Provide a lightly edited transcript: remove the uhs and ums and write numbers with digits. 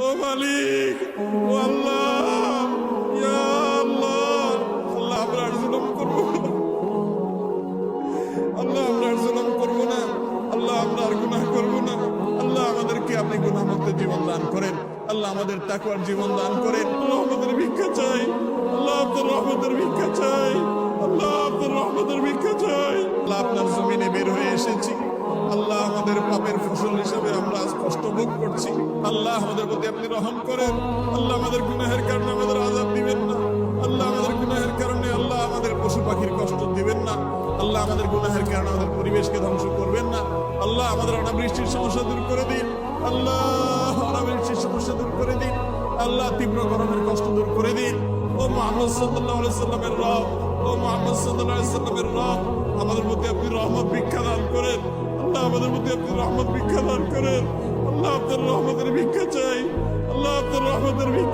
ও মালিক, ও আল্লাহ, ইয়া আল্লাহ, আল্লাহ আমরা আর জুলুম করব না, আল্লাহ আমরা আর জুলুম করব না, আল্লাহ আমরা আর গুনাহ করব না। আল্লাহ আমাদেরকে আপনি গুনাহমুক্ত জীবন দান করেন, আল্লাহ আমাদের তাকওয়ার জীবন দান করেন। রহমতের ভিক্ষা চাই, আল্লাহ আপনার রহমতের ভিক্ষা চাই, আল্লাহ আপনার রহমতের ভিক্ষা চাই। আল্লাহ আপনার জমিনে বের হয়ে এসেছি, আল্লাহ আমাদের পাপের ফসল হিসেবে আমরা আজ কষ্ট ভোগ করছি। আল্লাহ আমাদের প্রতি আপনি রহম করেন, আল্লাহ আমাদের গুনাহের কারণে আমাদের আযাব দিবেন না, আল্লাহ আমাদের গুনাহের কারণে আল্লাহ আমাদের পশু পাখির কষ্ট দিবেন না, আল্লাহ আমাদের গুনাহের কারণে আমাদের পরিবেশকে ধ্বংস করবেন না। আল্লাহ আমাদের অনাবৃষ্টির সমস্যা দূর করে দিন, আল্লাহ অনাবৃষ্টির সমস্যা দূর করে দিন, আল্লাহ তীব্র গরমের কষ্ট দূর করে দিন। ও মুহাম্মদ সাল্লাল্লাহু আলাইহি সাল্লামের রব, ও মুহাম্মদ সাল্লাল্লাহু আলাইহি সাল্লামের রব, আমাদের প্রতি আপনি রহমত ভিক্ষা দান করেন, আল্লাহ আমাদের প্রতি আপনি রহমত ভিক্ষা দান করেন। আল্লাহ আপনার রহমতের ভিক্ষা চাই, আল্লাহ আপনার রহমতের ভিক্ষা